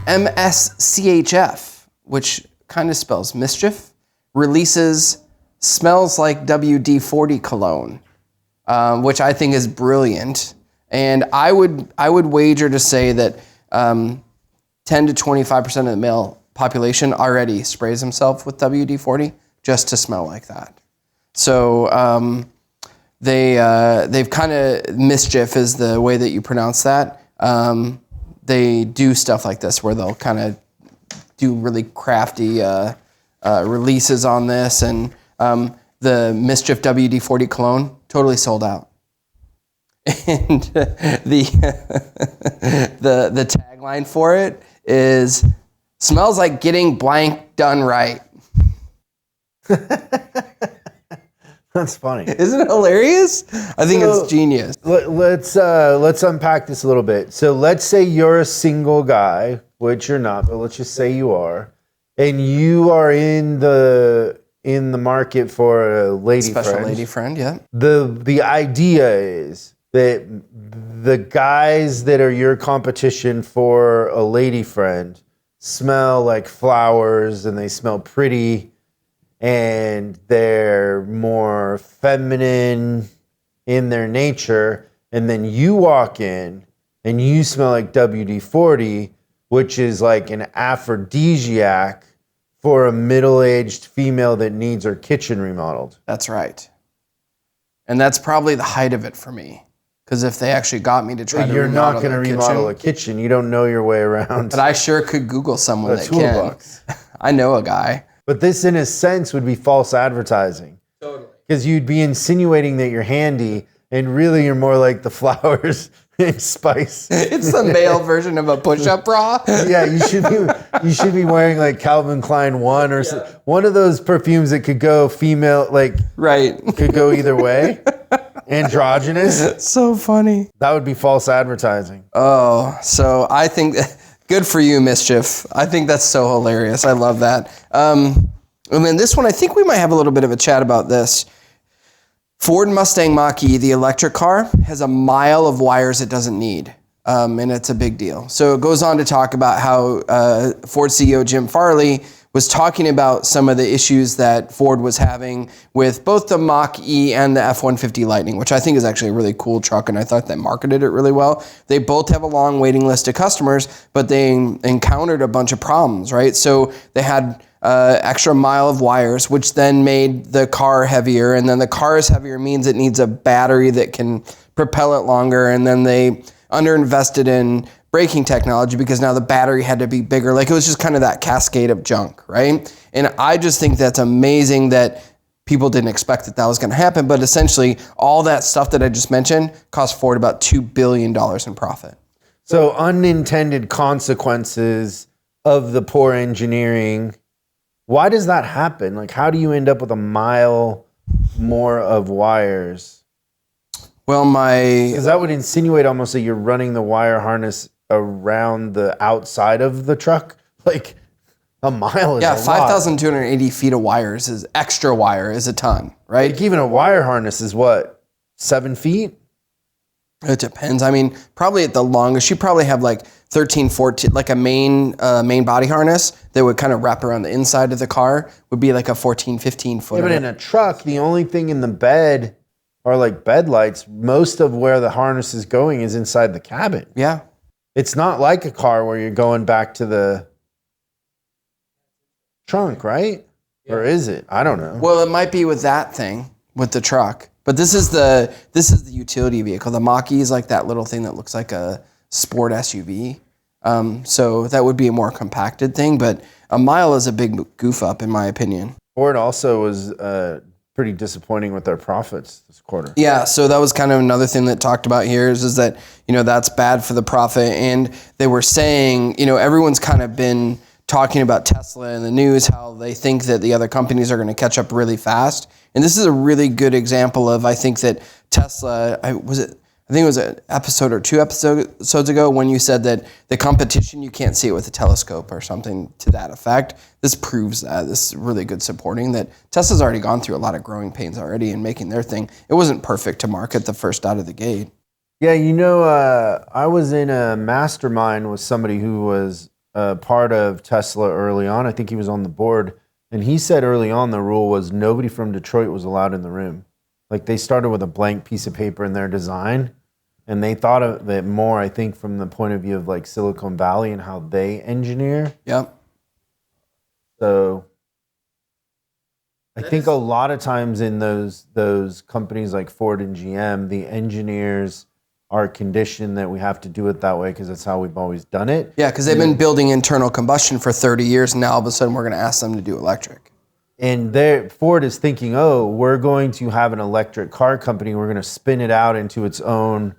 MSCHF, which kind of spells mischief, releases Smells Like WD-40 Cologne, which I think is brilliant. And I would wager to say that 10 to 25% of the male population already sprays himself with WD-40 just to smell like that. So they've kind of, mischief is the way that you pronounce that. They do stuff like this where they'll kind of do really crafty releases on this, and the Mischief WD-40 cologne totally sold out. And the tagline for it is "Smells like getting blank done right." That's funny. Isn't it hilarious? I think it's genius. Let's unpack this a little bit. So let's say you're a single guy, which you're not, but let's just say you are, and you are in the market for a lady friend. Special lady friend, yeah. The idea is that the guys that are your competition for a lady friend smell like flowers, and they smell pretty, and they're more feminine in their nature, and then you walk in and you smell like WD-40, which is like an aphrodisiac for a middle-aged female that needs her kitchen remodeled. That's right. And that's probably the height of it for me. Because if they actually got me to try to You're remodel not going to remodel a kitchen. You don't know your way around. But I sure could Google someone that toolbox. can. I know a guy. But this, in a sense, would be false advertising. Totally. Because you'd be insinuating that you're handy, and really you're more like the flowers and spice. It's the male version of a push-up bra. Yeah, you should be wearing like Calvin Klein 1 or one of those perfumes that could go female, like right, could go either way. Androgynous. So funny. That would be false advertising. Oh, so I think good for you, Mischief. I think that's so hilarious. I love that. And then this one, I think we might have a little bit of a chat about this. Ford Mustang Mach-E, the electric car, has a mile of wires it doesn't need, and it's a big deal. So it goes on to talk about how Ford CEO Jim Farley was talking about some of the issues that Ford was having with both the Mach-E and the F-150 Lightning, which I think is actually a really cool truck, and I thought they marketed it really well. They both have a long waiting list of customers, but they encountered a bunch of problems, right? So they had extra mile of wires, which then made the car heavier, and then the car is heavier means it needs a battery that can propel it longer, and then they underinvested in braking technology because now the battery had to be bigger. Like, it was just kind of that cascade of junk, right? And I just think that's amazing that people didn't expect that was going to happen, but essentially all that stuff that I just mentioned cost Ford about $2 billion in profit. So unintended consequences of the poor engineering. Why does that happen? Like, how do you end up with a mile more of wires? Well, because that would insinuate almost that you're running the wire harness around the outside of the truck. Like, a mile is a lot. 5,280 feet of wires is extra wire is a ton, right? Like, even a wire harness is what, 7 feet? It depends. I mean, probably at the longest, you probably have like 13, 14, like a main body harness that would kind of wrap around the inside of the car would be like a 14, 15 foot. Yeah, but in a truck, the only thing in the bed are like bed lights. Most of where the harness is going is inside the cabin. Yeah. It's not like a car where you're going back to the trunk, right? Yeah. Or is it? I don't know. Well, it might be with that thing, with the truck. But this is the utility vehicle. The Mach-E is like that little thing that looks like a sport SUV. So that would be a more compacted thing. But a mile is a big goof up, in my opinion. Ford also was pretty disappointing with their profits this quarter. Yeah, so that was kind of another thing that talked about here is that, that's bad for the profit. And they were saying, everyone's kind of been talking about Tesla in the news, how they think that the other companies are going to catch up really fast. And this is a really good example of, I think that Tesla, I think it was an episode or 2 episodes ago when you said that the competition, you can't see it with a telescope or something to that effect. This proves that. This is really good supporting that Tesla's already gone through a lot of growing pains already in making their thing. It wasn't perfect to market the first out of the gate. Yeah, I was in a mastermind with somebody who was part of Tesla early on. I think he was on the board. And he said early on the rule was nobody from Detroit was allowed in the room. Like they started with a blank piece of paper in their design. And they thought of it more, I think, from the point of view of like Silicon Valley and how they engineer. Yep. So I think a lot of times in those companies like Ford and GM, the engineers are conditioned that we have to do it that way because that's how we've always done it. Yeah, because they've been building internal combustion for 30 years, and now all of a sudden we're going to ask them to do electric. And Ford is thinking, oh, we're going to have an electric car company. We're going to spin it out into its own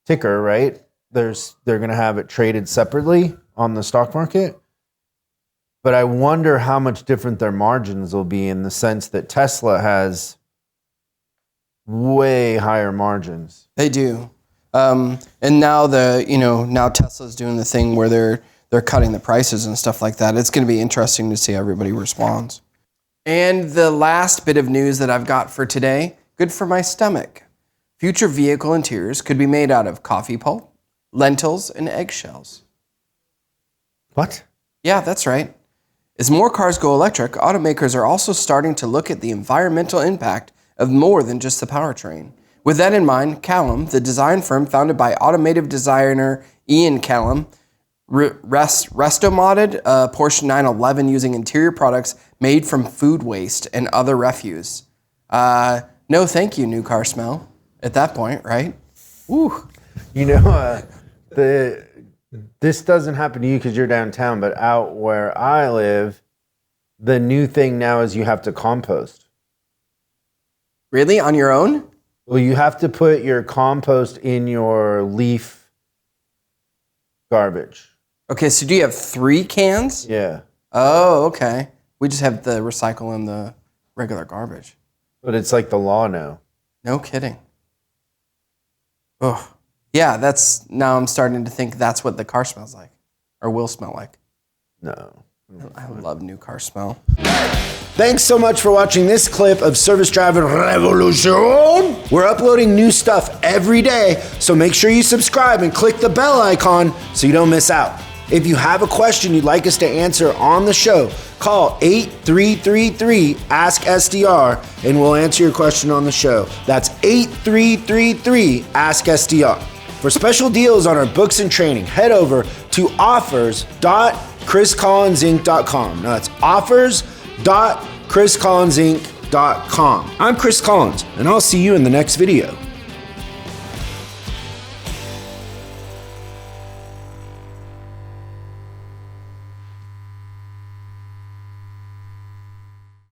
ticker, right? They're going to have it traded separately on the stock market. But I wonder how much different their margins will be in the sense that Tesla has way higher margins. They do. And now now Tesla's doing the thing where they're cutting the prices and stuff like that. It's going to be interesting to see how everybody responds. And the last bit of news that I've got for today, good for my stomach. Future vehicle interiors could be made out of coffee pulp, lentils, and eggshells. What? Yeah, that's right. As more cars go electric, automakers are also starting to look at the environmental impact of more than just the powertrain. With that in mind, Callum, the design firm founded by automotive designer Ian Callum, resto-modded a Porsche 911 using interior products made from food waste and other refuse. No thank you, new car smell, at that point, right? Woo. This doesn't happen to you because you're downtown, but out where I live, the new thing now is you have to compost. Really? On your own? Well, you have to put your compost in your leaf garbage. Okay, so do you have 3 cans? Yeah. Oh, okay. We just have the recycle and the regular garbage. But it's like the law now. No kidding. Oh, yeah, now I'm starting to think that's what the car smells like, or will smell like. No. I love new car smell. Thanks so much for watching this clip of Service Driving Revolution. We're uploading new stuff every day, so make sure you subscribe and click the bell icon so you don't miss out. If you have a question you'd like us to answer on the show, call 8333-ASK-SDR and we'll answer your question on the show. That's 8333-ASK-SDR. For special deals on our books and training, head over to offers.chriscollinsinc.com. Now that's offers.chriscollinsinc.com. I'm Chris Collins, and I'll see you in the next video.